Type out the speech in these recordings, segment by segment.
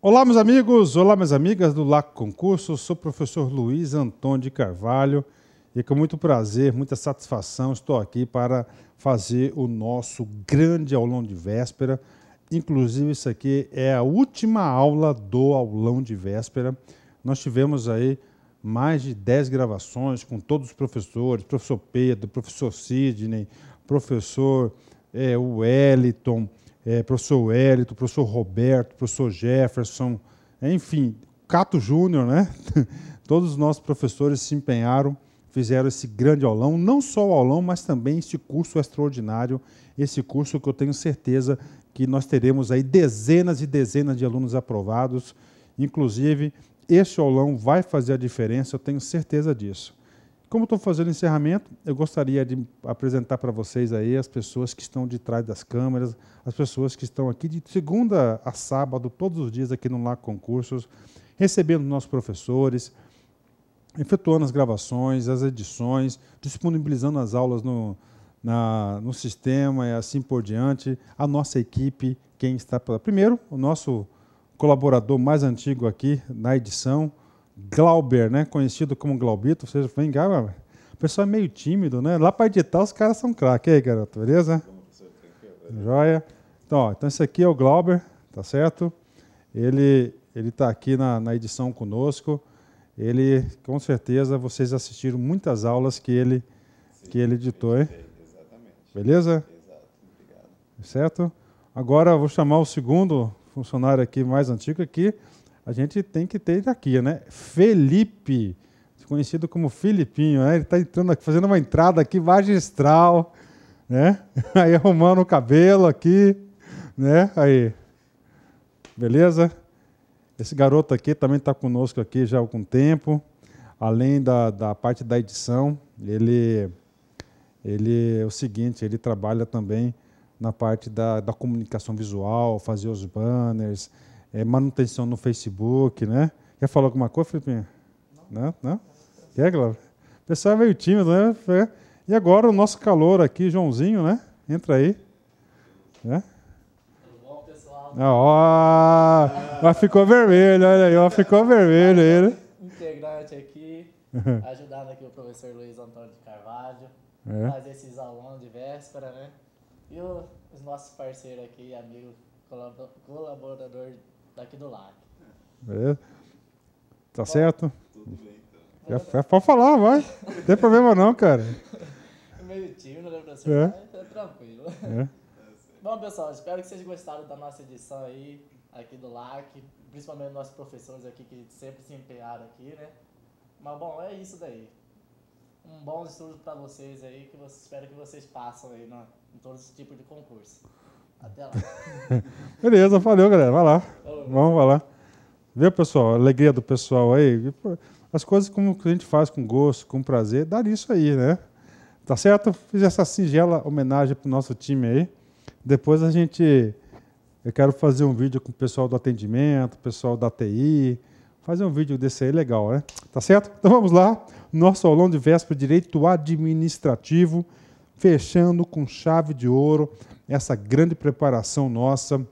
Olá, meus amigos, olá, minhas amigas do LAC Concurso. Sou o professor Luiz Antônio de Carvalho e com muito prazer, muita satisfação, estou aqui para fazer o nosso grande aulão de véspera. Inclusive, isso aqui é a última aula do aulão de véspera. Nós tivemos aí mais de 10 gravações com todos os professores, professor Pedro, professor Sidney, professor Wellington, professor Wellington, professor Roberto, professor Jefferson, enfim, Cato Júnior, né? Todos os nossos professores se empenharam, fizeram esse grande aulão, não só o aulão, mas também esse curso extraordinário, esse curso que eu tenho certeza que nós teremos aí dezenas e dezenas de alunos aprovados. Inclusive, este aulão vai fazer a diferença, eu tenho certeza disso. Como estou fazendo o encerramento, eu gostaria de apresentar para vocês aí as pessoas que estão de trás das câmeras, as pessoas que estão aqui de segunda a sábado, todos os dias aqui no LAC Concursos, recebendo nossos professores, efetuando as gravações, as edições, disponibilizando as aulas no sistema e assim por diante. A nossa equipe, quem está... Primeiro, o nosso colaborador mais antigo aqui na edição, Glauber, né? Conhecido como Glaubito, ou seja, vem cá, o pessoal é meio tímido, né? Lá para editar os caras são craques, aí, garoto, beleza? Joia. Então, esse aqui é o Glauber, tá certo? Ele está aqui na edição conosco. Ele, com certeza, vocês assistiram muitas aulas que ele editou, hein? Exatamente. Beleza? Exato, obrigado. Certo? Agora eu vou chamar o segundo funcionário aqui mais antigo aqui. A gente tem que ter aqui, né? Felipe, conhecido como Filipinho, né? Ele está entrando aqui, fazendo uma entrada aqui magistral, né? Aí arrumando o cabelo aqui, né? Aí, beleza? Esse garoto aqui também está conosco aqui já há algum tempo, além da parte da edição, ele é o seguinte, ele trabalha também na parte da comunicação visual, fazer os banners, manutenção no Facebook, né? Quer falar alguma coisa, Filipinho? Não? Não? Quer, Glauber? O pessoal é meio tímido, né? E agora o nosso calor aqui, Joãozinho, né? Entra aí. Né? Tudo bom, pessoal? Mas ficou vermelho, olha aí, ó, ficou vermelho ele. Integrante aqui, ajudando aqui o professor Luiz Antônio de Carvalho, fazer esses aulões de véspera, né? E os nossos parceiros aqui, amigo, colaborador daqui do LAC. Beleza? Tá certo? Tudo bem, então. Pode falar, vai. Não tem problema não, cara. Meio tímido, né, professor? Mas tá tranquilo. É. Bom, pessoal, espero que vocês gostaram da nossa edição aí, aqui do LAC, principalmente nossos professores aqui que sempre se empenharam aqui, né? Mas, bom, é isso daí. Um bom estudo para vocês aí, que espero que vocês passem aí em todos os tipos de concurso. Até lá. Beleza, valeu, galera. Vai lá. Vamos lá. Viu, pessoal? A alegria do pessoal aí. As coisas como que a gente faz com gosto, com prazer, dá nisso aí, né? Tá certo? Fiz essa singela homenagem pro nosso time aí. Depois eu quero fazer um vídeo com o pessoal do atendimento, o pessoal da TI, fazer um vídeo desse aí legal, né? Tá certo? Então vamos lá. Nosso aulão de véspera, direito administrativo, fechando com chave de ouro essa grande preparação nossa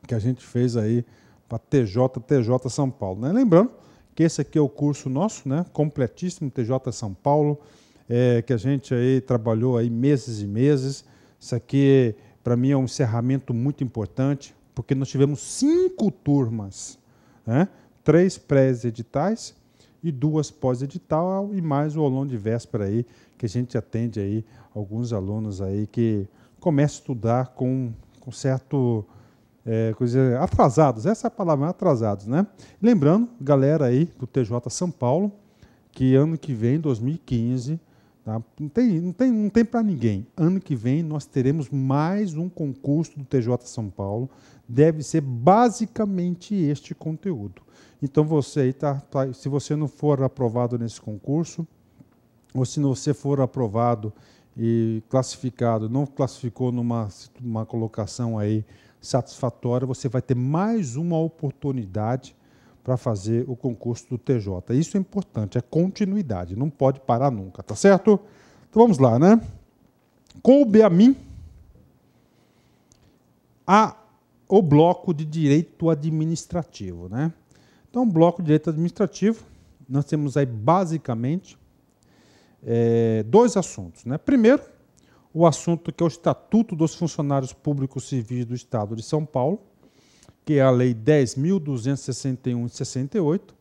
que a gente fez aí para TJ São Paulo, né? Lembrando que esse aqui é o curso nosso, né? Completíssimo TJ São Paulo, que a gente aí trabalhou aí meses e meses. Isso aqui, para mim, é um encerramento muito importante, porque nós tivemos 5 turmas, né? 3 pré-editais e 2 pós-edital, e mais o aulão de véspera aí, que a gente atende aí alguns alunos aí que começam a estudar com certo... coisa, atrasados, essa é a palavra, atrasados, né? Lembrando, galera aí do TJ São Paulo, que ano que vem, 2015, tá? Não tem para ninguém. Ano que vem nós teremos mais um concurso do TJ São Paulo, deve ser basicamente este conteúdo. Então você aí se você não for aprovado nesse concurso, ou se você for aprovado e classificado, não classificou numa colocação aí satisfatória, você vai ter mais uma oportunidade para fazer o concurso do TJ. Isso é importante, é continuidade, não pode parar nunca, tá certo? Então vamos lá, né? Coube a mim a o bloco de direito administrativo, né? Então, o bloco de direito administrativo, nós temos aí basicamente dois assuntos, né? Primeiro, o assunto que é o Estatuto dos Funcionários Públicos Civis do Estado de São Paulo, que é a Lei 10.261 de 68,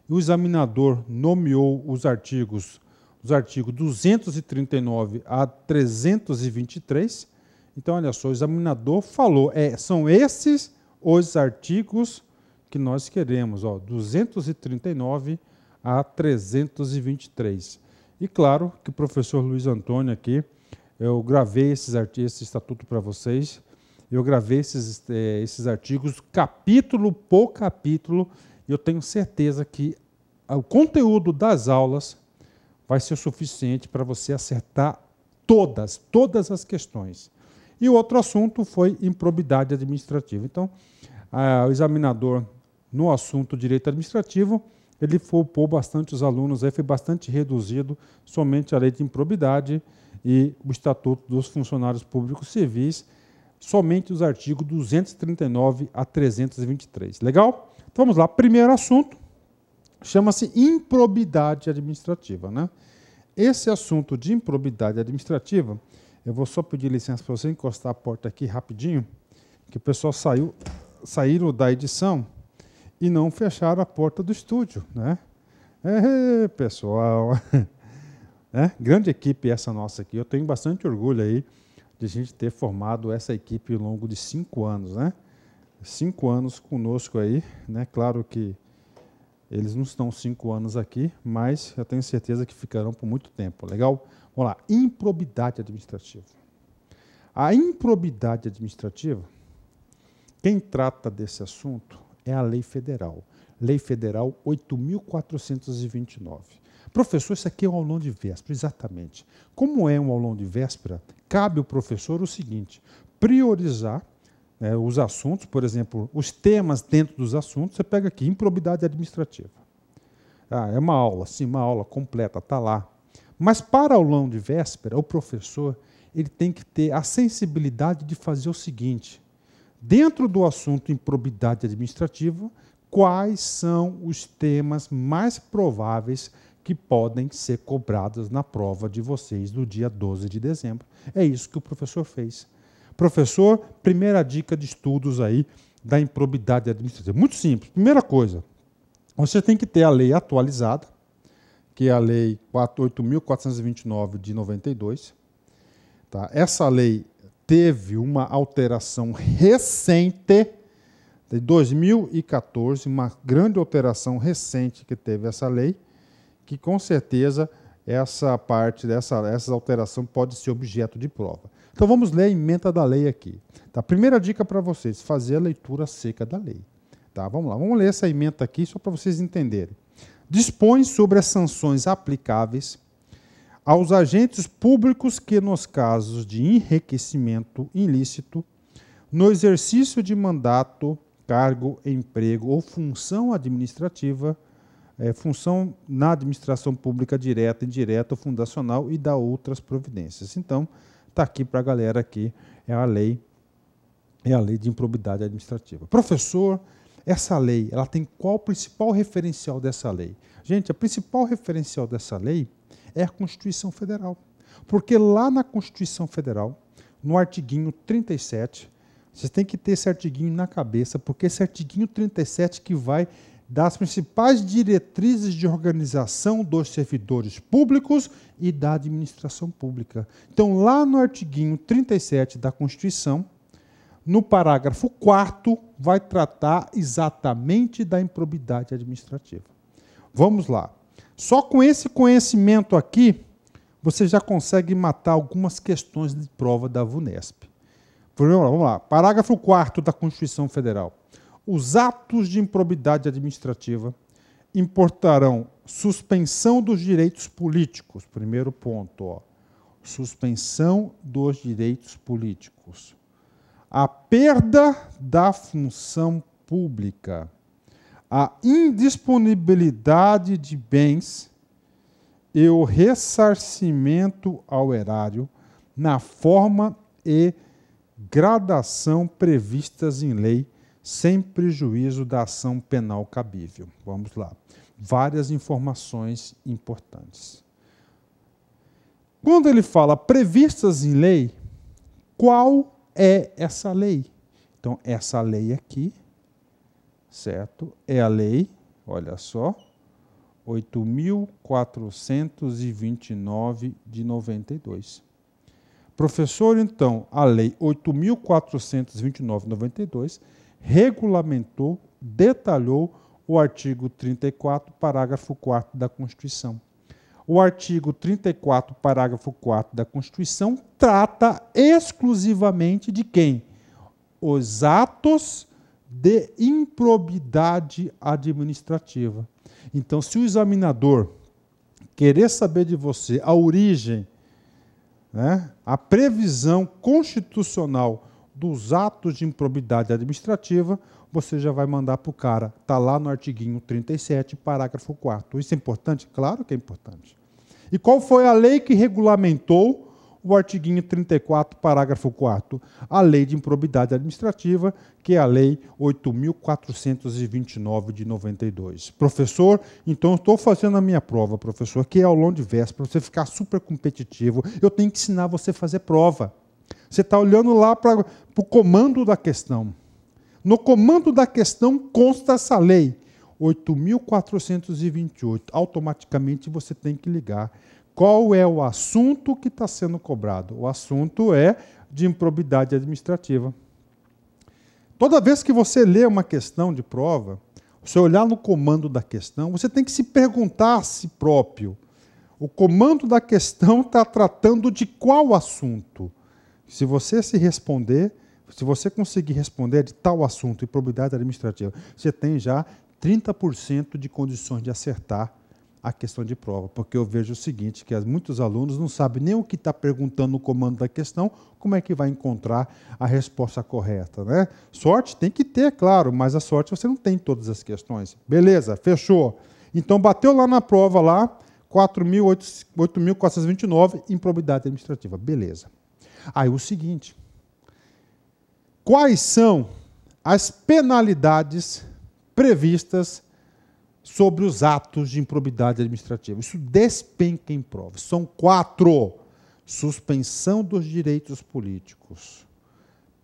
e o examinador nomeou os artigos 239 a 323. Então, olha só, o examinador falou, são esses os artigos que nós queremos, ó, 239 a 323. E claro que o professor Luiz Antônio aqui, eu gravei esse estatuto para vocês, eu gravei esses artigos capítulo por capítulo, e eu tenho certeza que o conteúdo das aulas vai ser o suficiente para você acertar todas as questões. E o outro assunto foi improbidade administrativa. Então, o examinador, no assunto direito administrativo, ele poupou bastante os alunos, aí foi bastante reduzido somente a lei de improbidade e o Estatuto dos Funcionários Públicos Civis, somente os artigos 239 a 323. Legal? Então, vamos lá. Primeiro assunto chama-se improbidade administrativa, né? Esse assunto de improbidade administrativa, eu vou só pedir licença para você encostar a porta aqui rapidinho, que o pessoal saíram da edição e não fecharam a porta do estúdio, né? Pessoal, grande equipe essa nossa aqui. Eu tenho bastante orgulho aí de a gente ter formado essa equipe ao longo de 5 anos, né? 5 anos conosco aí, né? Claro que eles não estão 5 anos aqui, mas eu tenho certeza que ficarão por muito tempo. Legal? Vamos lá. Improbidade administrativa. A improbidade administrativa, quem trata desse assunto é a Lei Federal. Lei Federal 8.429. Professor, isso aqui é um aulão de véspera, exatamente. Como é um aulão de véspera, cabe ao professor o seguinte, priorizar os assuntos, por exemplo, os temas dentro dos assuntos, você pega aqui, improbidade administrativa. É uma aula, sim, uma aula completa, está lá. Mas para aulão de véspera, o professor ele tem que ter a sensibilidade de fazer o seguinte, dentro do assunto improbidade administrativa, quais são os temas mais prováveis que podem ser cobrados na prova de vocês do dia 12 de dezembro. É isso que o professor fez. Professor, primeira dica de estudos aí da improbidade administrativa. Muito simples. Primeira coisa, você tem que ter a lei atualizada, que é a Lei 8.429 de 92. Tá? Essa lei teve uma alteração recente, de 2014, uma grande alteração recente que teve essa lei, que com certeza essa alteração pode ser objeto de prova. Então vamos ler a ementa da lei aqui. Tá? Primeira dica para vocês, fazer a leitura seca da lei. Tá? Vamos lá, vamos ler essa ementa aqui só para vocês entenderem. Dispõe sobre as sanções aplicáveis aos agentes públicos que, nos casos de enriquecimento ilícito, no exercício de mandato, cargo, emprego ou função administrativa, função na administração pública direta, indireta ou fundacional e da outras providências. Então, está aqui para a galera aqui, é a lei de improbidade administrativa. Professor, essa lei, ela tem qual o principal referencial dessa lei? Gente, a principal referencial dessa lei é a Constituição Federal. Porque lá na Constituição Federal, no artiguinho 37, vocês têm que ter esse artiguinho na cabeça, porque esse artiguinho 37 que vai dar as principais diretrizes de organização dos servidores públicos e da administração pública. Então, lá no artiguinho 37 da Constituição, no parágrafo 4º, vai tratar exatamente da improbidade administrativa. Vamos lá. Só com esse conhecimento aqui, você já consegue matar algumas questões de prova da VUNESP. Vamos lá. Parágrafo 4º da Constituição Federal. Os atos de improbidade administrativa importarão suspensão dos direitos políticos. Primeiro ponto, ó. Suspensão dos direitos políticos. A perda da função pública. A indisponibilidade de bens e o ressarcimento ao erário na forma e gradação previstas em lei, sem prejuízo da ação penal cabível. Vamos lá. Várias informações importantes. Quando ele fala previstas em lei, qual é essa lei? Então, essa lei aqui, certo? É a lei, olha só, 8.429 de 92. Professor, então, a lei 8.429 de 92 regulamentou, detalhou o artigo 34, parágrafo 4º da Constituição. O artigo 34, parágrafo 4º da Constituição trata exclusivamente de quem? Os atos de improbidade administrativa. Então, se o examinador querer saber de você a origem, né, a previsão constitucional dos atos de improbidade administrativa, você já vai mandar para o cara. Está lá no artiguinho 37, parágrafo 4º. Isso é importante? Claro que é importante. E qual foi a lei que regulamentou o artiguinho 34, parágrafo 4º? A lei de improbidade administrativa, que é a lei 8.429 de 92. Professor, então eu estou fazendo a minha prova, professor, que é aulão de véspera, para você ficar super competitivo. Eu tenho que ensinar você a fazer prova. Você está olhando lá para o comando da questão. No comando da questão consta essa lei, 8.428. Automaticamente você tem que ligar. Qual é o assunto que está sendo cobrado? O assunto é de improbidade administrativa. Toda vez que você lê uma questão de prova, você olhar no comando da questão, você tem que se perguntar a si próprio. O comando da questão está tratando de qual assunto? Se você se responder, se você conseguir responder de tal assunto, improbidade administrativa, você tem já 30% de condições de acertar a questão de prova, porque eu vejo o seguinte, que muitos alunos não sabem nem o que está perguntando no comando da questão, como é que vai encontrar a resposta correta, né? Sorte tem que ter, claro, mas a sorte você não tem em todas as questões. Beleza, fechou. Então, bateu lá na prova, lá, 8.429, improbidade administrativa. Beleza. Aí, o seguinte, quais são as penalidades previstas sobre os atos de improbidade administrativa? Isso despenca em prova. São 4. Suspensão dos direitos políticos,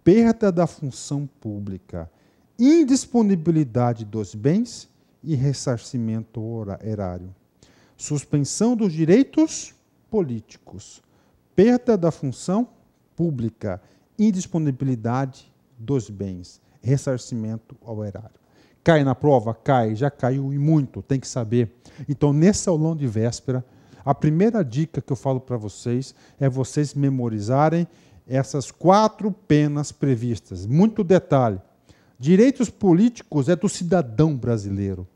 perda da função pública, indisponibilidade dos bens e ressarcimento erário. Suspensão dos direitos políticos, perda da função pública, indisponibilidade dos bens, ressarcimento ao erário. Cai na prova? Cai, já caiu e muito, tem que saber. Então, nesse aulão de véspera, a primeira dica que eu falo para vocês é vocês memorizarem essas 4 penas previstas. Muito detalhe. Direitos políticos é do cidadão brasileiro.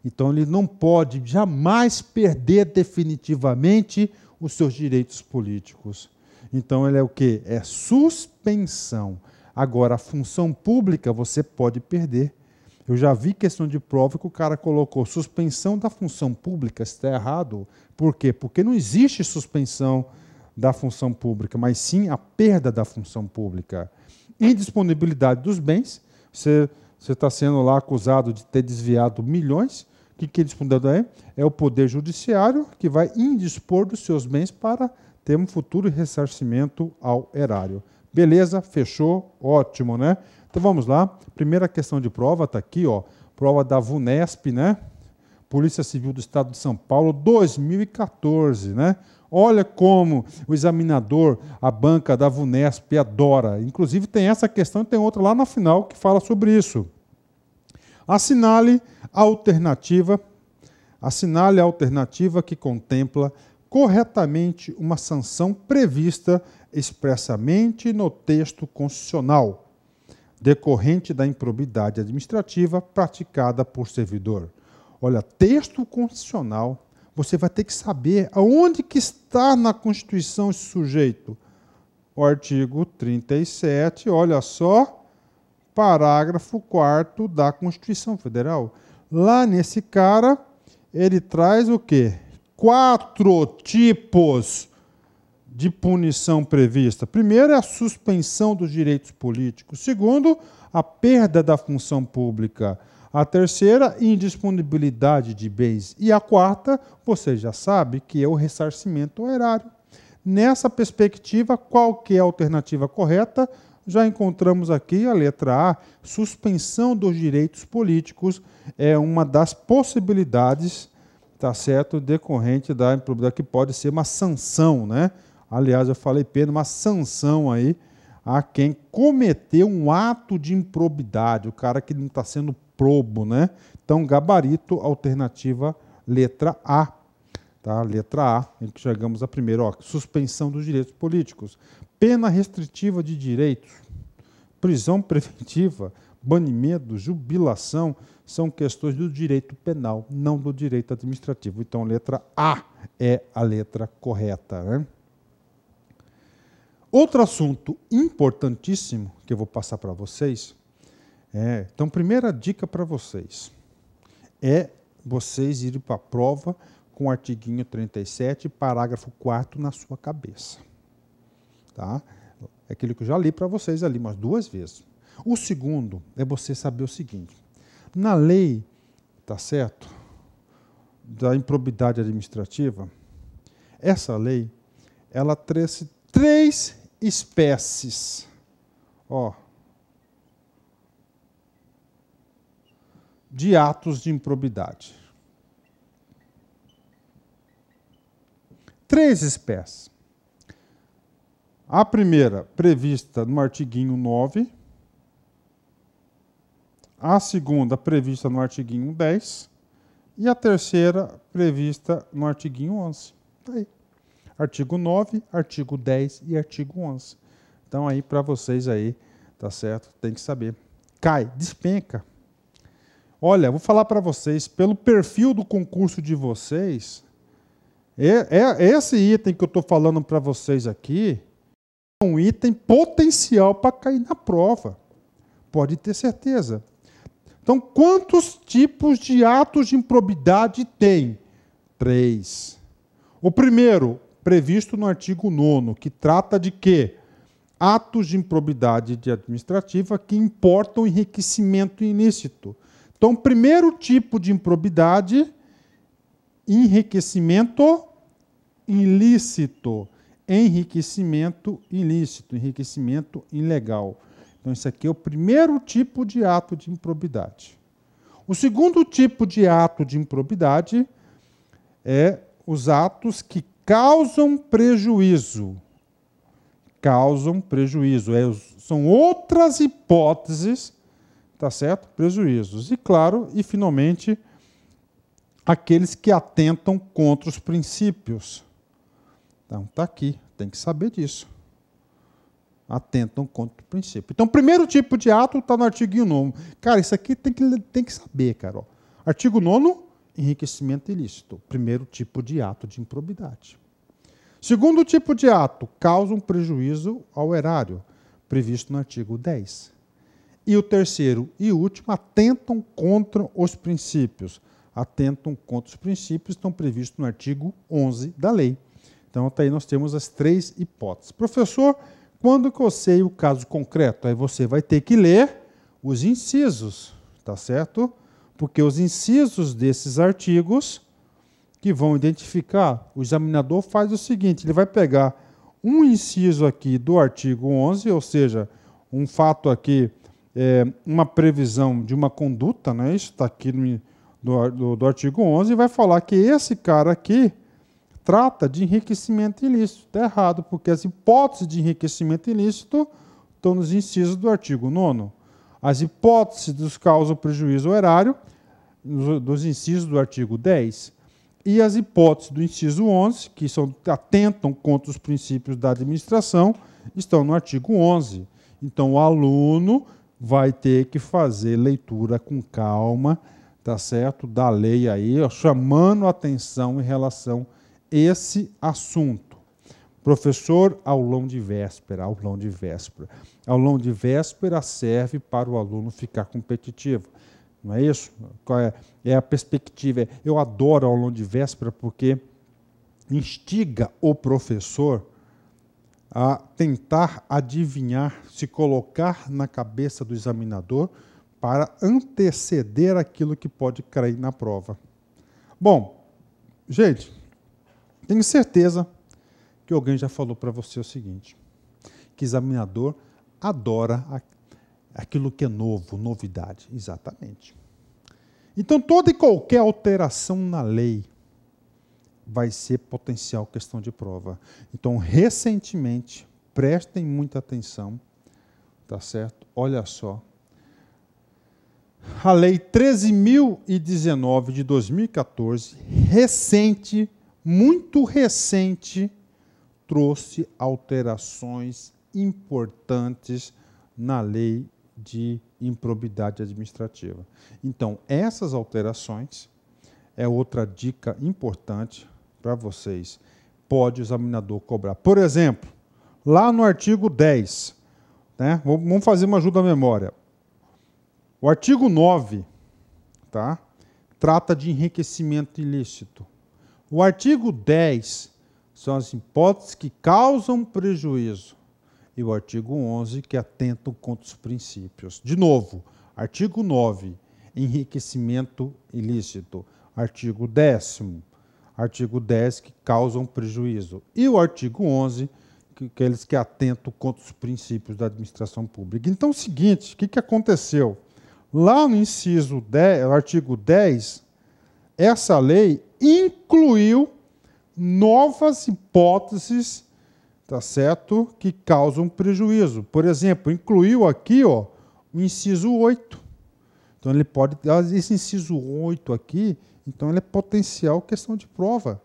Então, ele não pode jamais perder definitivamente os seus direitos políticos. Então, ele é o quê? É suspensão. Agora, a função pública você pode perder. Eu já vi questão de prova que o cara colocou suspensão da função pública, está errado. Por quê? Porque não existe suspensão da função pública, mas sim a perda da função pública. Indisponibilidade dos bens, você está sendo lá acusado de ter desviado milhões. O que é indisponibilidade? É o Poder Judiciário que vai indispor dos seus bens para ter um futuro ressarcimento ao erário. Beleza, fechou, ótimo, né? Então vamos lá, primeira questão de prova está aqui, ó, prova da VUNESP, né? Polícia Civil do Estado de São Paulo, 2014, né? Olha como o examinador, a banca da VUNESP adora. Inclusive tem essa questão e tem outra lá na final que fala sobre isso. Assinale a alternativa que contempla corretamente uma sanção prevista expressamente no texto constitucional, decorrente da improbidade administrativa praticada por servidor. Olha, texto constitucional, você vai ter que saber aonde que está na Constituição esse sujeito. O artigo 37, olha só, parágrafo 4º da Constituição Federal. Lá nesse cara, ele traz o quê? 4 tipos de punição prevista? Primeiro é a suspensão dos direitos políticos. Segundo, a perda da função pública. A terceira, indisponibilidade de bens. E a quarta, você já sabe, que é o ressarcimento ao erário. Nessa perspectiva, qual que é a alternativa correta? Já encontramos aqui a letra A, suspensão dos direitos políticos, é uma das possibilidades, tá certo, decorrente da improbidade, que pode ser uma sanção, né? Aliás, eu falei pena, uma sanção aí a quem cometeu um ato de improbidade, o cara que não está sendo probo, né? Então, gabarito, alternativa, letra A. Tá? Letra A, em que chegamos a primeira, ó, suspensão dos direitos políticos. Pena restritiva de direitos, prisão preventiva, banimento, jubilação, são questões do direito penal, não do direito administrativo. Então, letra A é a letra correta, né? Outro assunto importantíssimo que eu vou passar para vocês, então, primeira dica para vocês é vocês irem para a prova com o artiguinho 37, parágrafo 4º na sua cabeça. Tá? É aquilo que eu já li para vocês ali umas 2 vezes. O segundo é você saber o seguinte, na lei, tá certo, da improbidade administrativa, essa lei, ela trouxe 3 espécies, ó, de atos de improbidade. 3 espécies. A primeira, prevista no artiguinho 9. A segunda, prevista no artiguinho 10. E a terceira, prevista no artiguinho 11. Tá aí. Artigo 9, artigo 10 e artigo 11. Então, aí, para vocês aí, tá certo? Tem que saber. Cai, despenca. Olha, vou falar para vocês, pelo perfil do concurso de vocês, esse item que eu estou falando para vocês aqui é um item potencial para cair na prova. Pode ter certeza. Então, quantos tipos de atos de improbidade tem? 3. O primeiro, previsto no artigo 9º, que trata de quê? Atos de improbidade administrativa que importam enriquecimento ilícito. Então, primeiro tipo de improbidade, enriquecimento ilícito. Enriquecimento ilícito, enriquecimento ilegal. Então, isso aqui é o primeiro tipo de ato de improbidade. O segundo tipo de ato de improbidade é os atos que causam prejuízo. Causam prejuízo. São outras hipóteses, tá certo? Prejuízos. E, claro, e finalmente, aqueles que atentam contra os princípios. Então, está aqui, tem que saber disso. Atentam contra o princípio. Então, o primeiro tipo de ato está no artigo 9º. Cara, isso aqui tem que saber, cara. Ó. Artigo 9º, enriquecimento ilícito. Primeiro tipo de ato de improbidade. Segundo tipo de ato, causa um prejuízo ao erário, previsto no artigo 10. E o terceiro e último, atentam contra os princípios. Atentam contra os princípios, estão previstos no artigo 11 da lei. Então, até aí nós temos as 3 hipóteses. Professor, quando que eu sei o caso concreto? Aí você vai ter que ler os incisos, tá certo? Porque os incisos desses artigos que vão identificar, o examinador faz o seguinte, ele vai pegar um inciso aqui do artigo 11, ou seja, um fato aqui, uma previsão de uma conduta, né? Isso está aqui do artigo 11, e vai falar que esse cara aqui trata de enriquecimento ilícito. Está errado, porque as hipóteses de enriquecimento ilícito estão nos incisos do artigo 9º. As hipóteses dos causam prejuízo ao erário, dos incisos do artigo 10. E as hipóteses do inciso 11, que atentam contra os princípios da administração, estão no artigo 11. Então, o aluno vai ter que fazer leitura com calma, tá certo? Da lei aí, ó, chamando a atenção em relação a esse assunto. Professor, aulão de véspera, aulão de véspera. Aulão de véspera serve para o aluno ficar competitivo. Não é isso? Qual é a perspectiva? Eu adoro aulão de véspera porque instiga o professor, a tentar adivinhar, se colocar na cabeça do examinador para anteceder aquilo que pode cair na prova. Bom, gente, tenho certeza que alguém já falou para você o seguinte, que examinador adora aquilo que é novo, novidade. Exatamente. Então, toda e qualquer alteração na lei vai ser potencial questão de prova. Então, recentemente, prestem muita atenção, tá certo? Olha só. A Lei 13.019 de 2014, recente, muito recente, trouxe alterações importantes na lei de improbidade administrativa. Então, essas alterações é outra dica importante para vocês. Pode o examinador cobrar. Por exemplo, lá no artigo 10, né, vamos fazer uma ajuda à memória. O artigo 9, tá, trata de enriquecimento ilícito. O artigo 10 são as hipóteses que causam prejuízo. E o artigo 11, que atentam contra os princípios. De novo, artigo 9, enriquecimento ilícito. Artigo 10º, artigo 10, que causam prejuízo. E o artigo 11, aqueles que atentam contra os princípios da administração pública. Então, é o seguinte, o que aconteceu? Lá no inciso 10, artigo 10, essa lei incluiu novas hipóteses, tá certo, que causam prejuízo. Por exemplo, incluiu aqui, ó, o inciso 8. Então, ele pode... Esse inciso 8 aqui, então, ele é potencial questão de prova.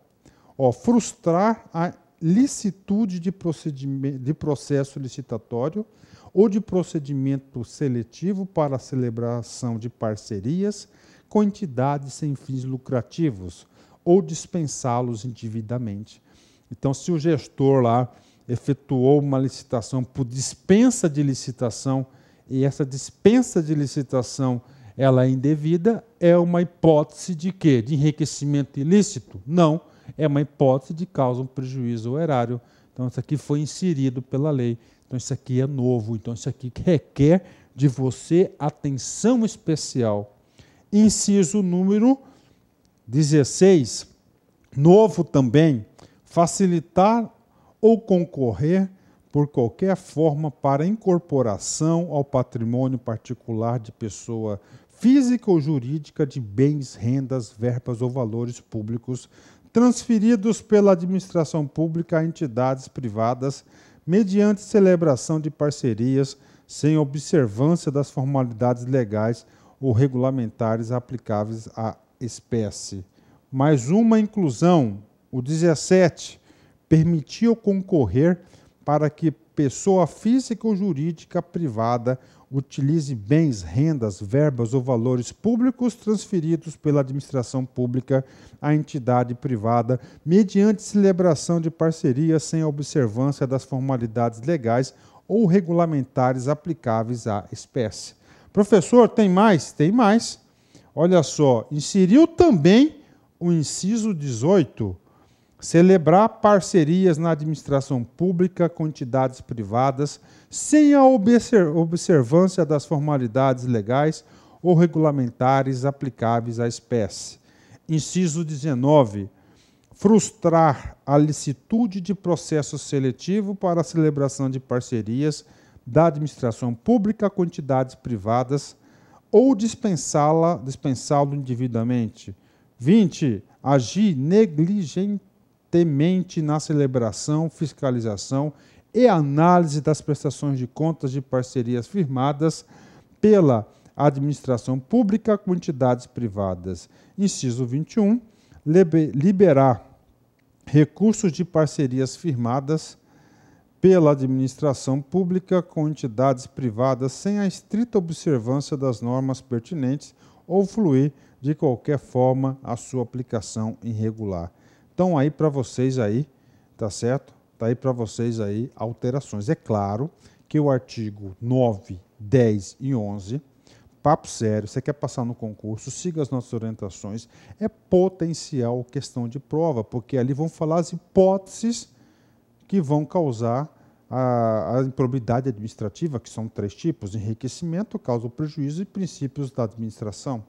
Ó, frustrar a licitude de processo licitatório ou de procedimento seletivo para a celebração de parcerias com entidades sem fins lucrativos ou dispensá-los indevidamente. Então, se o gestor lá efetuou uma licitação por dispensa de licitação e essa dispensa de licitação ela é indevida, é uma hipótese de quê? De enriquecimento ilícito? Não, é uma hipótese de causa um prejuízo ao erário. Então, isso aqui foi inserido pela lei. Então, isso aqui é novo. Então, isso aqui requer de você atenção especial. Inciso número 16, novo também, facilitar ou concorrer por qualquer forma para incorporação ao patrimônio particular de pessoa física ou jurídica de bens, rendas, verbas ou valores públicos transferidos pela administração pública a entidades privadas mediante celebração de parcerias sem observância das formalidades legais ou regulamentares aplicáveis à espécie. Mais uma inclusão, o 17, permitiu concorrer para que pessoa física ou jurídica privada utilize bens, rendas, verbas ou valores públicos transferidos pela administração pública à entidade privada mediante celebração de parcerias sem observância das formalidades legais ou regulamentares aplicáveis à espécie. Professor, tem mais? Tem mais. Olha só, inseriu também o inciso 18, celebrar parcerias na administração pública com entidades privadas sem a observância das formalidades legais ou regulamentares aplicáveis à espécie. Inciso 19, frustrar a licitude de processo seletivo para a celebração de parcerias da administração pública com entidades privadas ou dispensá-lo indevidamente. 20, agir negligentemente na celebração, fiscalização e análise das prestações de contas de parcerias firmadas pela administração pública com entidades privadas. Inciso 21, liberar recursos de parcerias firmadas pela administração pública com entidades privadas sem a estrita observância das normas pertinentes ou fluir de qualquer forma a sua aplicação irregular. Então, aí para vocês aí, tá certo? Tá aí para vocês aí alterações. É claro que o artigo 9, 10 e 11, papo sério, você quer passar no concurso, siga as nossas orientações, é potencial questão de prova, porque ali vão falar as hipóteses que vão causar a improbidade administrativa, que são 3 tipos: enriquecimento, causa ou prejuízo e princípios da administração.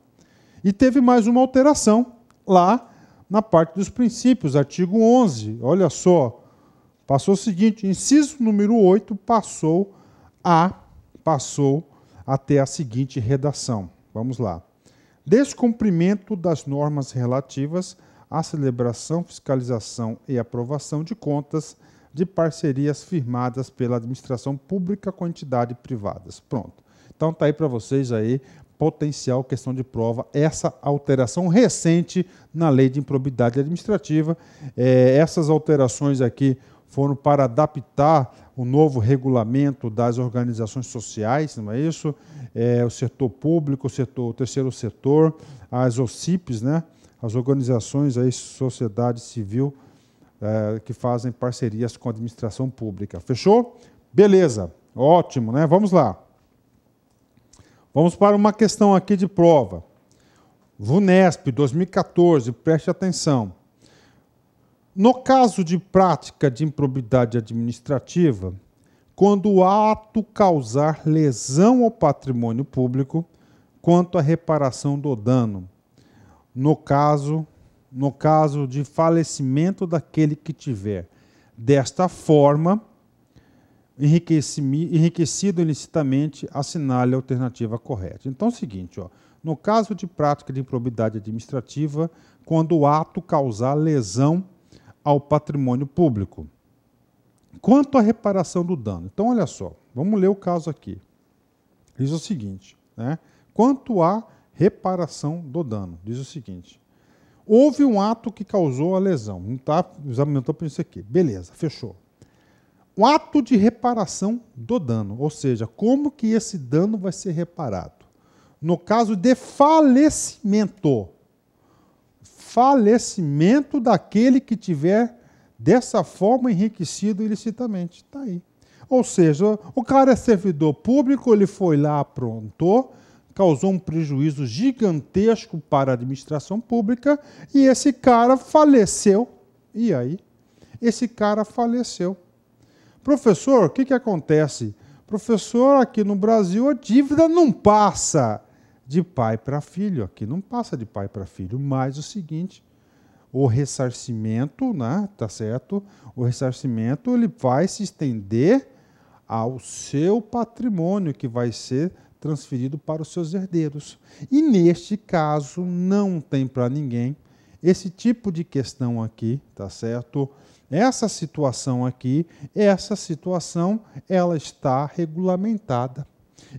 E teve mais uma alteração lá na parte dos princípios, artigo 11. Olha só, passou o seguinte: inciso número 8 passou a ter a seguinte redação. Vamos lá. Descumprimento das normas relativas à celebração, fiscalização e aprovação de contas de parcerias firmadas pela administração pública com entidades privadas. Pronto. Então está aí para vocês aí, potencial questão de prova, essa alteração recente na lei de improbidade administrativa. Essas alterações aqui foram para adaptar o novo regulamento das organizações sociais, não é isso? O setor público, o terceiro setor, as OCIPs, né? As organizações aí, sociedade civil, que fazem parcerias com a administração pública. Fechou? Beleza, ótimo, né? Vamos lá. Vamos para uma questão aqui de prova. VUNESP 2014, preste atenção. No caso de prática de improbidade administrativa, quando o ato causar lesão ao patrimônio público, quanto à reparação do dano, no caso de falecimento daquele que tiver, desta forma, enriquecido ilicitamente, assinale a alternativa correta. Então é o seguinte, ó, no caso de prática de improbidade administrativa, quando o ato causar lesão ao patrimônio público. Quanto à reparação do dano. Então, olha só, vamos ler o caso aqui. Diz o seguinte, né? Quanto à reparação do dano, diz o seguinte: houve um ato que causou a lesão. Não está examinando para isso aqui. Beleza, fechou. O ato de reparação do dano, ou seja, como que esse dano vai ser reparado? No caso de falecimento daquele que tiver dessa forma enriquecido ilicitamente. Está aí. Ou seja, o cara é servidor público, ele foi lá, aprontou, causou um prejuízo gigantesco para a administração pública e esse cara faleceu. E aí? Esse cara faleceu. Professor, o que acontece? Professor, aqui no Brasil a dívida não passa de pai para filho. Aqui não passa de pai para filho, mas o seguinte, o ressarcimento, né, tá certo? O ressarcimento ele vai se estender ao seu patrimônio, que vai ser transferido para os seus herdeiros. E neste caso não tem para ninguém esse tipo de questão aqui, tá certo? Essa situação aqui, ela está regulamentada.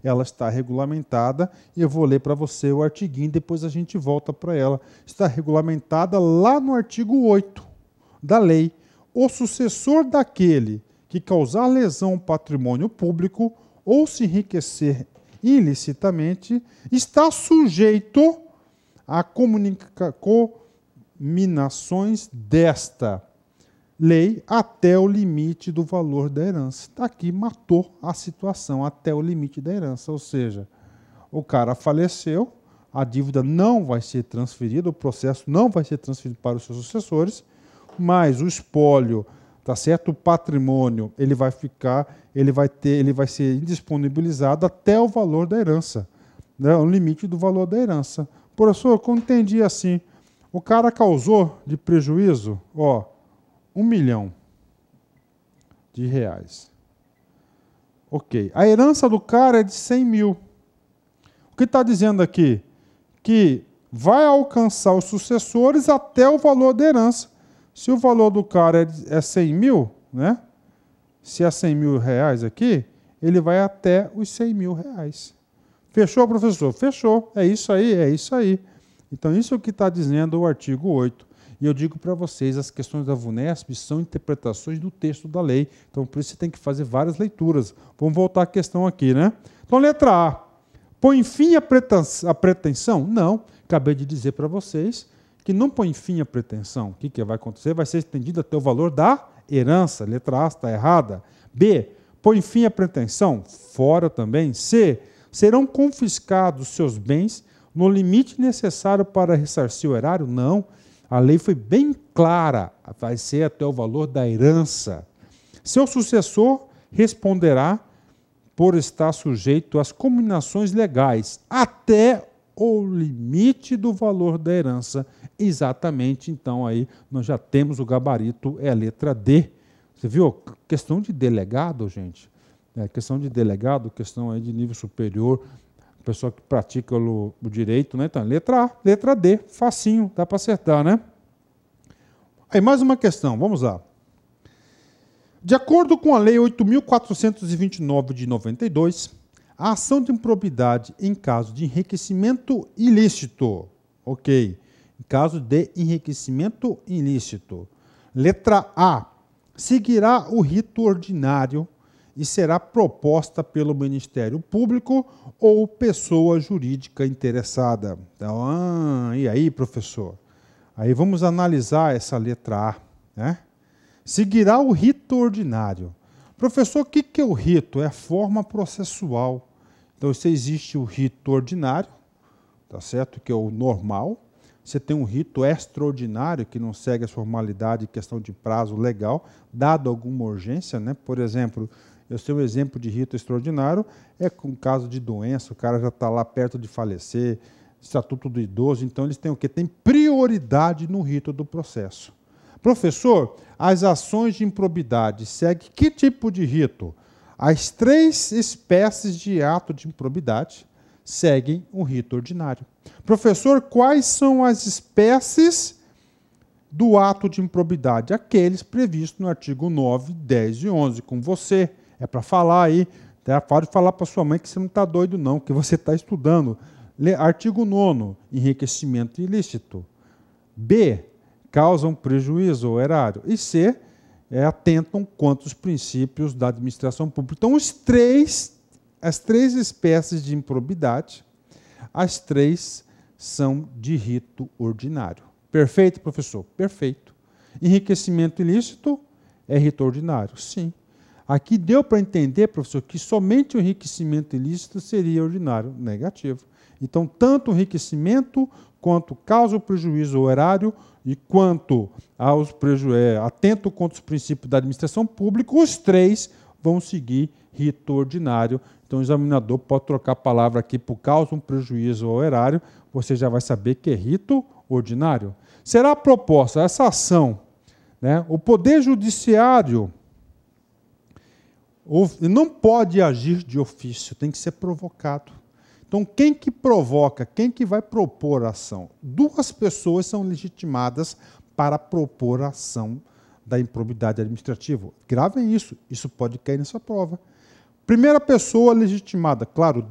Ela está regulamentada, e eu vou ler para você o artiguinho, depois a gente volta para ela. Está regulamentada lá no artigo 8 da lei. O sucessor daquele que causar lesão ao patrimônio público ou se enriquecer ilicitamente está sujeito a cominações desta lei até o limite do valor da herança. Está aqui, matou a situação até o limite da herança. Ou seja, o cara faleceu, a dívida não vai ser transferida, o processo não vai ser transferido para os seus sucessores, mas o espólio, tá certo? O patrimônio, ele vai ser indisponibilizado até o valor da herança, né? O limite do valor da herança. Professor, eu entendi assim, o cara causou de prejuízo, ó, R$1 milhão. Ok. A herança do cara é de 100 mil. O que está dizendo aqui? Que vai alcançar os sucessores até o valor da herança. Se o valor do cara é 100 mil, né? Se é 100 mil reais aqui, ele vai até os 100 mil reais. Fechou, professor? Fechou. É isso aí, é isso aí. Então, isso é o que está dizendo o artigo 8. E eu digo para vocês, as questões da VUNESP são interpretações do texto da lei. Então, por isso você tem que fazer várias leituras. Vamos voltar à questão aqui, né? Então, letra A. Põe fim à pretensão? Não. Acabei de dizer para vocês que não põe fim à pretensão. O que vai acontecer? Vai ser estendido até o valor da herança. Letra A está errada. B. Põe fim à pretensão? Fora também. C. Serão confiscados seus bens no limite necessário para ressarcir o erário? Não. A lei foi bem clara, vai ser até o valor da herança. Seu sucessor responderá por estar sujeito às combinações legais, até o limite do valor da herança. Exatamente, então aí nós já temos o gabarito, é a letra D. Você viu? Questão de delegado, gente. Questão de delegado, questão aí de nível superior, pessoa que pratica o direito, né? Então, letra A, letra D, facinho, dá para acertar, né? Aí mais uma questão, vamos lá. De acordo com a Lei 8.429 de 92, a ação de improbidade em caso de enriquecimento ilícito, ok, em caso de enriquecimento ilícito, letra A, seguirá o rito ordinário e será proposta pelo Ministério Público ou pessoa jurídica interessada. Então, e aí, professor? Aí vamos analisar essa letra A, né? Seguirá o rito ordinário. Professor, o que é o rito? É a forma processual. Então, se existe o rito ordinário, tá certo? Que é o normal. Você tem um rito extraordinário, que não segue a formalidade, questão de prazo legal, dado alguma urgência, né? Por exemplo, eu sei um exemplo de rito extraordinário, é com caso de doença, o cara já está lá perto de falecer, estatuto do idoso, então eles têm o quê? Tem prioridade no rito do processo. Professor, as ações de improbidade seguem que tipo de rito? As 3 espécies de ato de improbidade seguem o rito ordinário. Professor, quais são as espécies do ato de improbidade? Aqueles previstos no artigo 9, 10 e 11. Com você, é para falar aí, tá? Pode falar para sua mãe que você não está doido não, que você está estudando. Artigo 9, enriquecimento ilícito. B, causam prejuízo ao erário. E C, atentam contra os princípios da administração pública. Então, as três espécies de improbidade, as 3 são de rito ordinário. Perfeito, professor? Perfeito. Enriquecimento ilícito é rito ordinário? Sim. Aqui deu para entender, professor, que somente o enriquecimento ilícito seria ordinário? Negativo. Então, tanto o enriquecimento quanto causa o prejuízo ao erário e quanto aos atento contra os princípios da administração pública, os 3 vão seguir rito ordinário. Então, o examinador pode trocar a palavra aqui por causa um prejuízo ao erário, você já vai saber que é rito ordinário. Será proposta essa ação, né? O Poder Judiciário não pode agir de ofício, tem que ser provocado. Então, quem que provoca, quem que vai propor a ação? 2 pessoas são legitimadas para propor a ação da improbidade administrativa. Gravem isso, isso pode cair nessa prova. Primeira pessoa legitimada, claro,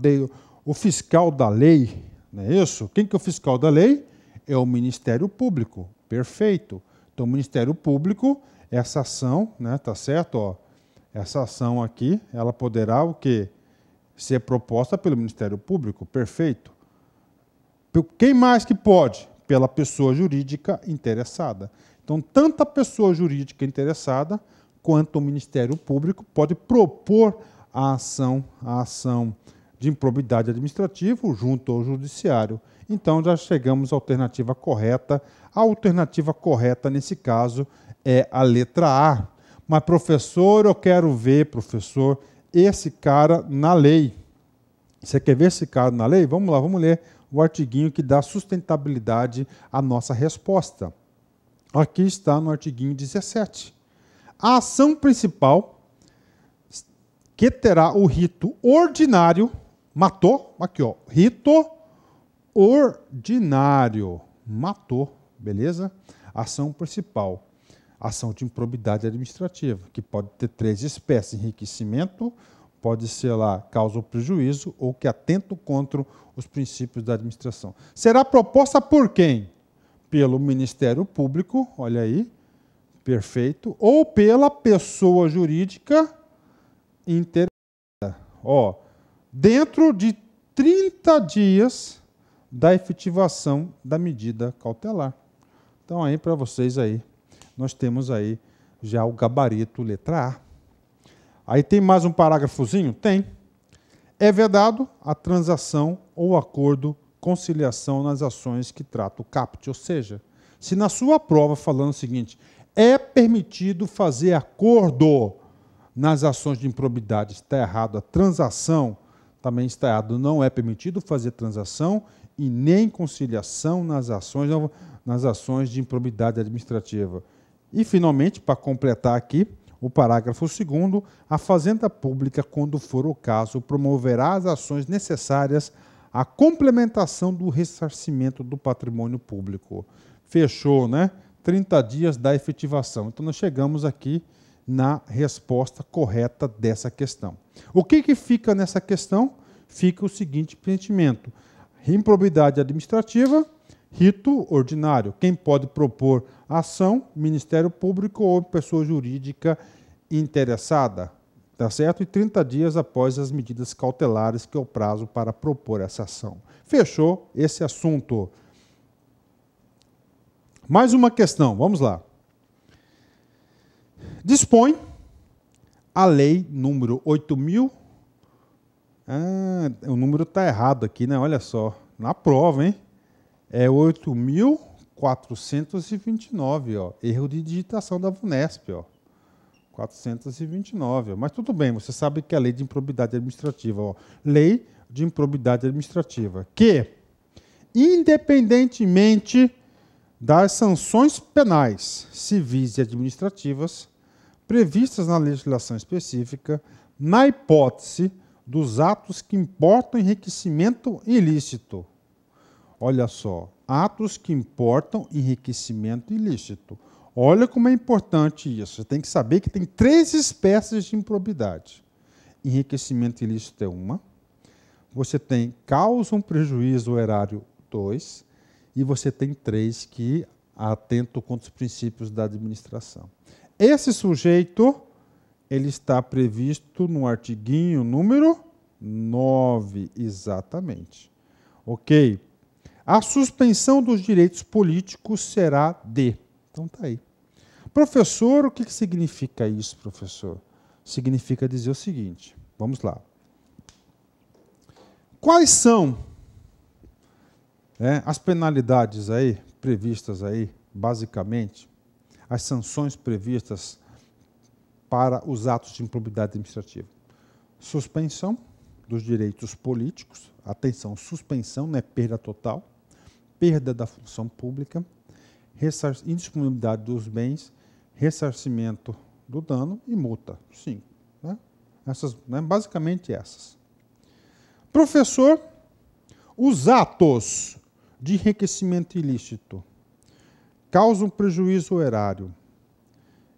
o fiscal da lei, não é isso? Quem que é o fiscal da lei? É o Ministério Público. Perfeito. Então, o Ministério Público, essa ação, né, tá certo? Ó, essa ação aqui, ela poderá o quê? Ser proposta pelo Ministério Público. Perfeito. Quem mais que pode? Pela pessoa jurídica interessada. Então, tanto a pessoa jurídica interessada quanto o Ministério Público pode propor a ação de improbidade administrativa junto ao Judiciário. Então, já chegamos à alternativa correta. A alternativa correta, nesse caso, é a letra A. Mas, professor, eu quero ver, professor, esse cara na lei. Você quer ver esse cara na lei? Vamos lá, vamos ler o artiguinho que dá sustentabilidade à nossa resposta. Aqui está no artiguinho 17. A ação principal, que terá o rito ordinário, matou, aqui ó, rito ordinário, matou, beleza? Ação principal, ação de improbidade administrativa, que pode ter 3 espécies, enriquecimento, pode ser lá causa ou prejuízo, ou que atenta contra os princípios da administração. Será proposta por quem? Pelo Ministério Público, olha aí, perfeito, ou pela pessoa jurídica interessada. Ó, dentro de 30 dias da efetivação da medida cautelar. Então, aí para vocês aí, nós temos aí já o gabarito letra A. Aí tem mais um parágrafozinho? Tem. É vedado a transação ou acordo, conciliação nas ações que trata o caput. Ou seja, se na sua prova falando o seguinte, é permitido fazer acordo Nas ações de improbidade está errado. A transação também está errado. Não é permitido fazer transação e nem conciliação nas ações de improbidade administrativa. E, finalmente, para completar aqui, o parágrafo 2º, a Fazenda Pública, quando for o caso, promoverá as ações necessárias à complementação do ressarcimento do patrimônio público. Fechou, né? 30 dias da efetivação. Então, nós chegamos aqui na resposta correta dessa questão. O que fica nessa questão? Fica o seguinte pensamento. Improbidade administrativa, rito ordinário. Quem pode propor a ação? Ministério Público ou pessoa jurídica interessada. Tá certo? E 30 dias após as medidas cautelares, que é o prazo para propor essa ação. Fechou esse assunto. Mais uma questão, vamos lá. Dispõe a lei número 8.000... o número está errado aqui, né? Olha só, na prova, hein? É 8.429, ó. Erro de digitação da VUNESP, ó. 429, ó. Mas tudo bem, você sabe que é a lei de improbidade administrativa, ó. Lei de improbidade administrativa, que, independentemente das sanções penais, civis e administrativas, previstas na legislação específica, na hipótese dos atos que importam enriquecimento ilícito. Olha só, atos que importam enriquecimento ilícito. Olha como é importante isso. Você tem que saber que tem 3 espécies de improbidade. Enriquecimento ilícito é uma. Você tem causa um prejuízo erário 2. E você tem 3 que atentam contra os princípios da administração. Esse sujeito, ele está previsto no artiguinho número 9, exatamente. Ok? A suspensão dos direitos políticos será de... Então, está aí. Professor, o que significa isso, professor? Significa dizer o seguinte, vamos lá. Quais são as penalidades aí, previstas aí, basicamente, as sanções previstas para os atos de improbidade administrativa? Suspensão dos direitos políticos, atenção, suspensão, não é perda total, perda da função pública, indisponibilidade dos bens, ressarcimento do dano e multa. 5. Né? Essas, basicamente essas. Professor, os atos de enriquecimento ilícito causam prejuízo erário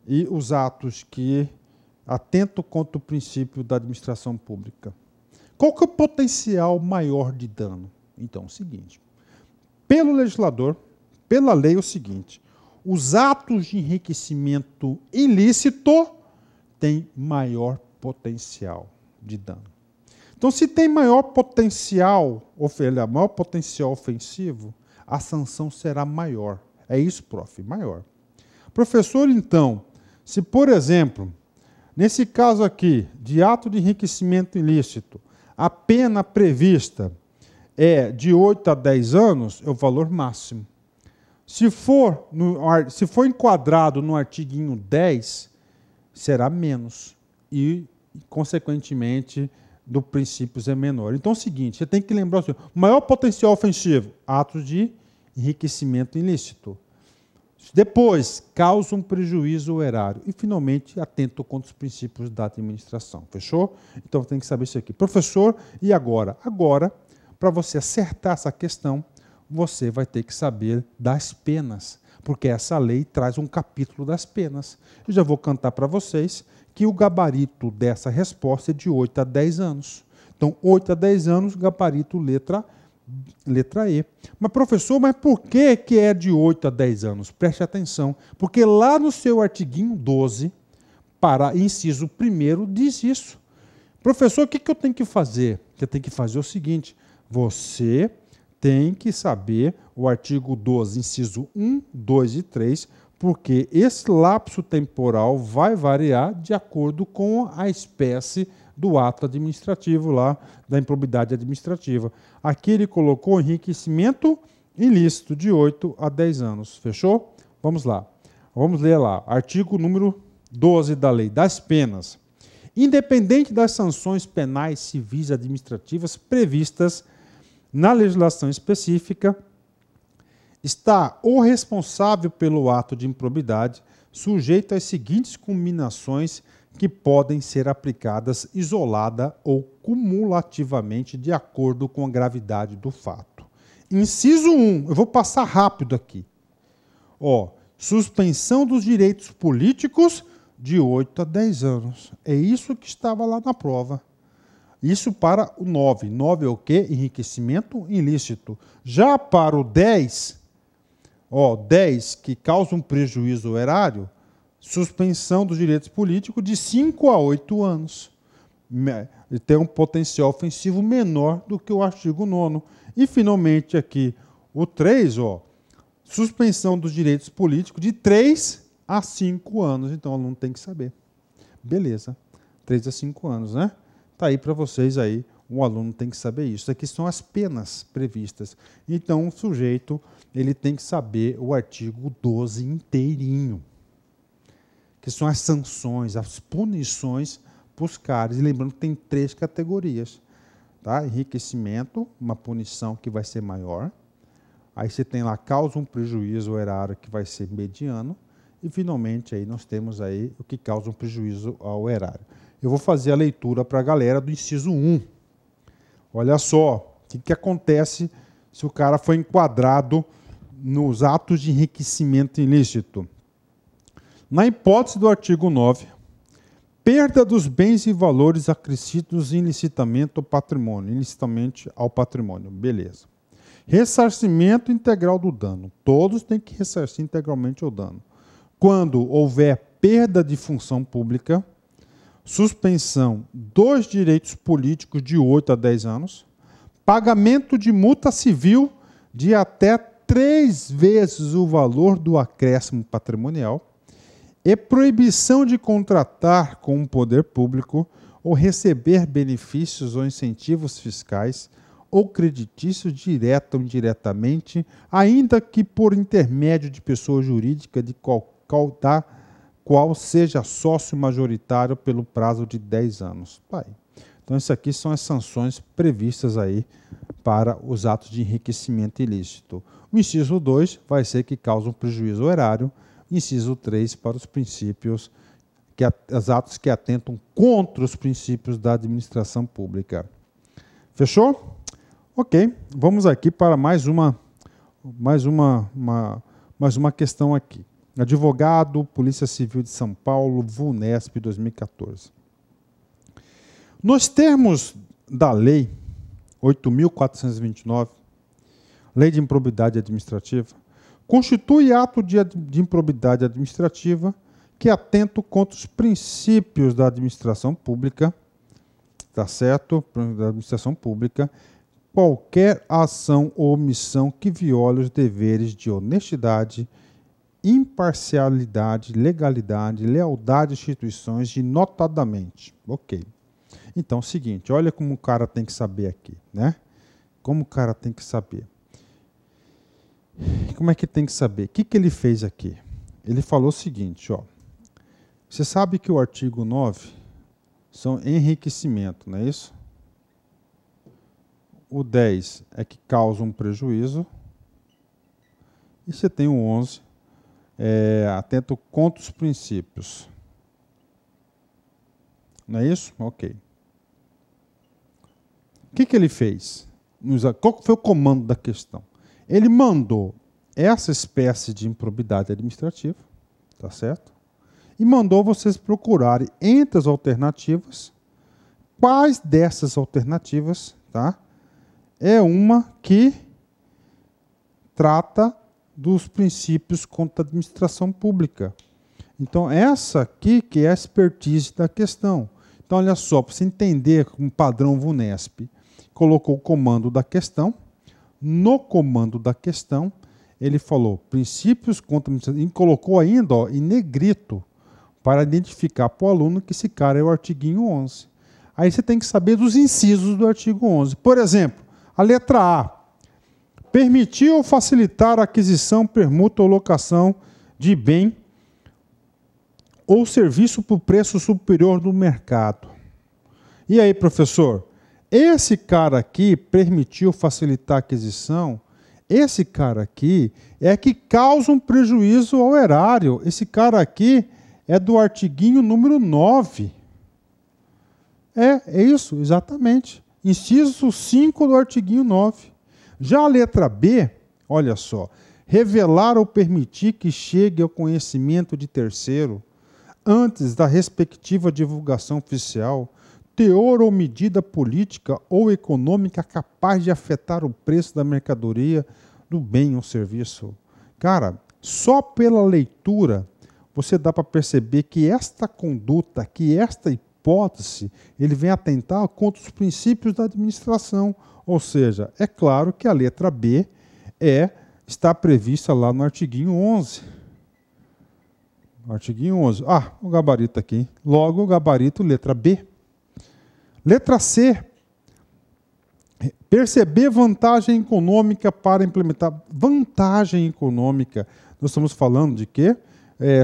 e os atos que atentam contra o princípio da administração pública. Qual que é o potencial maior de dano? Então, é o seguinte, pelo legislador, pela lei, é o seguinte, os atos de enriquecimento ilícito têm maior potencial de dano. Então, se tem maior potencial ofensivo, a sanção será maior. É isso, prof, maior. Professor, então, se, por exemplo, nesse caso aqui, de ato de enriquecimento ilícito, a pena prevista é de 8 a 10 anos, é o valor máximo. Se for enquadrado no artiguinho 10, será menos. E, consequentemente, do princípios é menor. Então é o seguinte, você tem que lembrar o maior potencial ofensivo, atos de enriquecimento ilícito. Depois, causa um prejuízo erário. E, finalmente, atento contra os princípios da administração. Fechou? Então, tem que saber isso aqui. Professor, e agora? Agora, para você acertar essa questão, você vai ter que saber das penas, porque essa lei traz um capítulo das penas. Eu já vou cantar para vocês que o gabarito dessa resposta é de 8 a 10 anos. Então, 8 a 10 anos, gabarito letra E. Mas, professor, por que é de 8 a 10 anos? Preste atenção, porque lá no seu artiguinho 12, para inciso 1º, diz isso. Professor, o que eu tenho que fazer? Você tem que fazer o seguinte, você tem que saber o artigo 12, inciso 1, 2 e 3, porque esse lapso temporal vai variar de acordo com a espécie do ato administrativo lá, da improbidade administrativa. Aqui ele colocou enriquecimento ilícito de 8 a 10 anos. Fechou? Vamos lá. Vamos ler lá. Artigo número 12 da lei das penas. independente das sanções penais, civis e administrativas previstas na legislação específica, está o responsável pelo ato de improbidade sujeito às seguintes combinações que podem ser aplicadas isolada ou cumulativamente de acordo com a gravidade do fato. Inciso 1, eu vou passar rápido aqui. Suspensão dos direitos políticos de 8 a 10 anos. É isso que estava lá na prova. Isso para o 9. 9 é o quê? Enriquecimento ilícito. Já para o 10, 10 que causa um prejuízo ao erário, suspensão dos direitos políticos de 5 a 8 anos. Tem um potencial ofensivo menor do que o artigo 9º. E, finalmente, aqui, o 3, suspensão dos direitos políticos de 3 a 5 anos. Então, o aluno tem que saber. Beleza. 3 a 5 anos, né? Está aí para vocês aí. O aluno tem que saber isso. Aqui são as penas previstas. Então, o sujeito ele tem que saber o artigo 12 inteirinho, que são as sanções, as punições para os caras. E lembrando que tem 3 categorias. Tá? Enriquecimento, uma punição que vai ser maior. Aí você tem lá, causa um prejuízo ao erário, que vai ser mediano. E, finalmente, aí nós temos aí o que causa um prejuízo ao erário. Eu vou fazer a leitura para a galera do inciso 1. Olha só, o que acontece se o cara foi enquadrado nos atos de enriquecimento ilícito. Na hipótese do artigo 9, perda dos bens e valores acrescidos ilicitamente ao patrimônio, beleza. Ressarcimento integral do dano. Todos têm que ressarcir integralmente o dano. Quando houver perda de função pública, suspensão dos direitos políticos de 8 a 10 anos, pagamento de multa civil de até 3 vezes o valor do acréscimo patrimonial e proibição de contratar com o poder público ou receber benefícios ou incentivos fiscais ou creditícios direta ou indiretamente, ainda que por intermédio de pessoa jurídica de qual seja sócio majoritário pelo prazo de 10 anos. Então, isso aqui são as sanções previstas aí para os atos de enriquecimento ilícito. O inciso 2 vai ser que causa um prejuízo ao erário. Inciso 3 para os princípios, os atos que atentam contra os princípios da administração pública. Fechou? Ok, vamos aqui para mais uma questão aqui. Advogado, Polícia Civil de São Paulo, VUNESP 2014. Nos termos da Lei 8.429, Lei de Improbidade Administrativa, constitui ato de improbidade administrativa que atenta contra os princípios da administração pública, tá certo? Da administração pública, qualquer ação ou omissão que viole os deveres de honestidade, imparcialidade, legalidade, lealdade às instituições e notadamente. Ok. Então, é o seguinte, olha como o cara tem que saber aqui, né? Como o cara tem que saber. Como é que tem que saber? O que ele fez aqui? Ele falou o seguinte, você sabe que o artigo 9 são enriquecimento, não é isso? O 10 é que causa um prejuízo. E você tem o 11, atento contra os princípios. Não é isso? Ok. O que ele fez? Qual foi o comando da questão? Ele mandou essa espécie de improbidade administrativa, tá certo? E mandou vocês procurarem entre as alternativas quais dessas alternativas, tá? É uma que trata dos princípios contra a administração pública. Então, essa aqui que é a expertise da questão. Então, olha só, para você entender um padrão VUNESP, colocou o comando da questão. No comando da questão, ele falou princípios contra a administração, e colocou ainda em negrito, para identificar para o aluno que esse cara é o artiguinho 11. Aí você tem que saber dos incisos do artigo 11. Por exemplo, a letra A. Permitir ou facilitar a aquisição, permuta ou locação de bem ou serviço por preço superior do mercado. E aí, professor? Esse cara aqui permitiu facilitar a aquisição. Esse cara aqui é que causa um prejuízo ao erário. Esse cara aqui é do artiguinho número 9. É isso, exatamente. Inciso 5 do artiguinho 9. Já a letra B, olha só, revelar ou permitir que chegue ao conhecimento de terceiro, antes da respectiva divulgação oficial, teor ou medida política ou econômica capaz de afetar o preço da mercadoria, do bem ou serviço. Cara, só pela leitura você dá para perceber que esta conduta, que esta hipótese, ele vem atentar contra os princípios da administração. Ou seja, é claro que a letra B está prevista lá no artiguinho 11. Artiguinho 11. O gabarito aqui. Logo, o gabarito, letra B. Letra C. Perceber vantagem econômica para implementar. Vantagem econômica. Nós estamos falando de quê?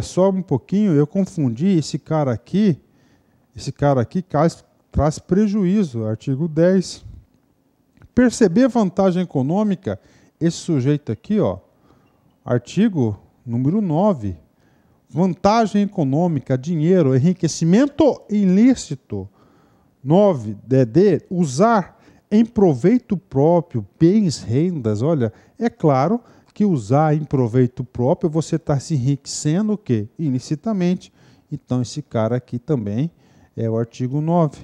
Só um pouquinho, eu confundi esse cara aqui. Esse cara aqui traz prejuízo. Artigo 10. Perceber vantagem econômica. Esse sujeito aqui, ó. Artigo número 9. Vantagem econômica, dinheiro, enriquecimento ilícito. 9, DD, usar em proveito próprio bens, rendas. Olha, é claro que usar em proveito próprio você está se enriquecendo o quê? Ilicitamente. Então, esse cara aqui também é o artigo 9.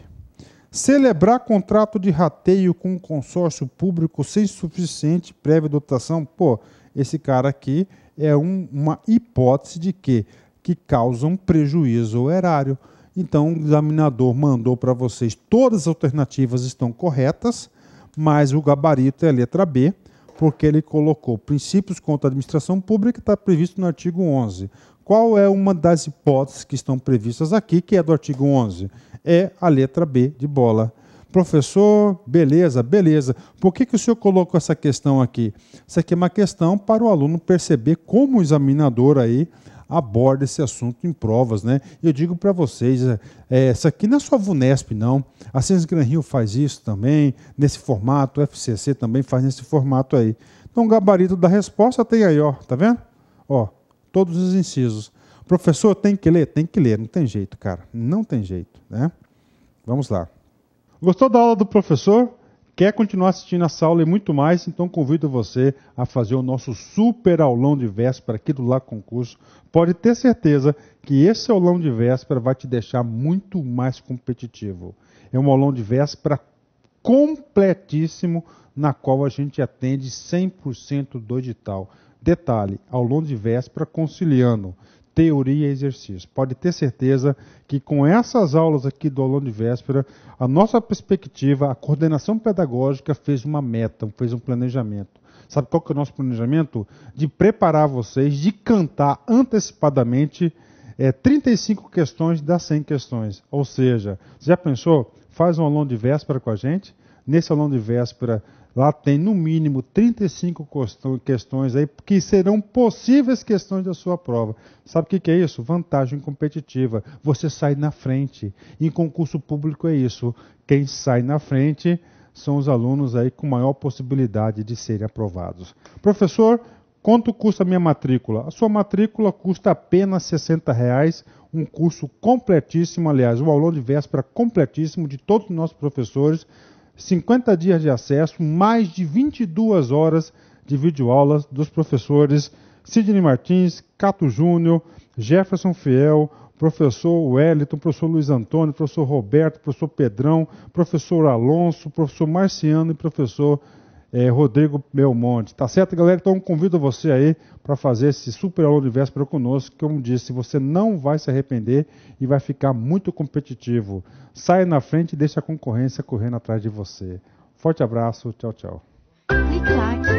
Celebrar contrato de rateio com um consórcio público sem suficiente prévia dotação. Pô, esse cara aqui é uma hipótese de quê? Que causa um prejuízo ao erário. Então, o examinador mandou para vocês todas as alternativas estão corretas, mas o gabarito é a letra B, porque ele colocou princípios contra a administração pública, está previsto no artigo 11. Qual é uma das hipóteses que estão previstas aqui, que é do artigo 11? É a letra B de bola. Professor, beleza, beleza. Por que o senhor colocou essa questão aqui? Isso aqui é uma questão para o aluno perceber como o examinador aí aborda esse assunto em provas, né? Eu digo para vocês, isso aqui não é só a VUNESP, não. A Ciências Gran Rio faz isso também, nesse formato, o FCC também faz nesse formato aí. Então, o gabarito da resposta tem aí, ó, tá vendo? Ó, todos os incisos. Professor, tem que ler, não tem jeito, cara, não tem jeito, né? Vamos lá. Gostou da aula do professor? Quer continuar assistindo essa aula e muito mais? Então convido você a fazer o nosso super aulão de véspera aqui do Lac Concurso. Pode ter certeza que esse aulão de véspera vai te deixar muito mais competitivo. É um aulão de véspera completíssimo, na qual a gente atende 100% do edital. Detalhe, aulão de véspera conciliando teoria e exercício. Pode ter certeza que com essas aulas aqui do aulão de véspera, a nossa perspectiva, a coordenação pedagógica fez uma meta, fez um planejamento. Sabe qual que é o nosso planejamento? De preparar vocês, de cantar antecipadamente 35 questões das 100 questões. Ou seja, você já pensou? Faz um aulão de véspera com a gente. Nesse aulão de véspera, lá tem no mínimo 35 questões aí que serão possíveis questões da sua prova. Sabe o que é isso? Vantagem competitiva. Você sai na frente. Em concurso público é isso. Quem sai na frente são os alunos aí com maior possibilidade de serem aprovados. Professor, quanto custa a minha matrícula? A sua matrícula custa apenas R$ 60,00, um curso completíssimo, aliás, um aulão de véspera completíssimo de todos os nossos professores, 50 dias de acesso, mais de 22 horas de videoaulas dos professores Sidney Martins, Cato Júnior, Jefferson Fiel, professor Wellington, professor Luiz Antônio, professor Roberto, professor Pedrão, professor Alonso, professor Marciano e professor Rodrigo Belmonte. Tá certo, galera? Então convido você aí para fazer esse super aula de véspera conosco, que como disse, você não vai se arrepender e vai ficar muito competitivo. Saia na frente e deixe a concorrência correndo atrás de você. Forte abraço, tchau, tchau. Clique like.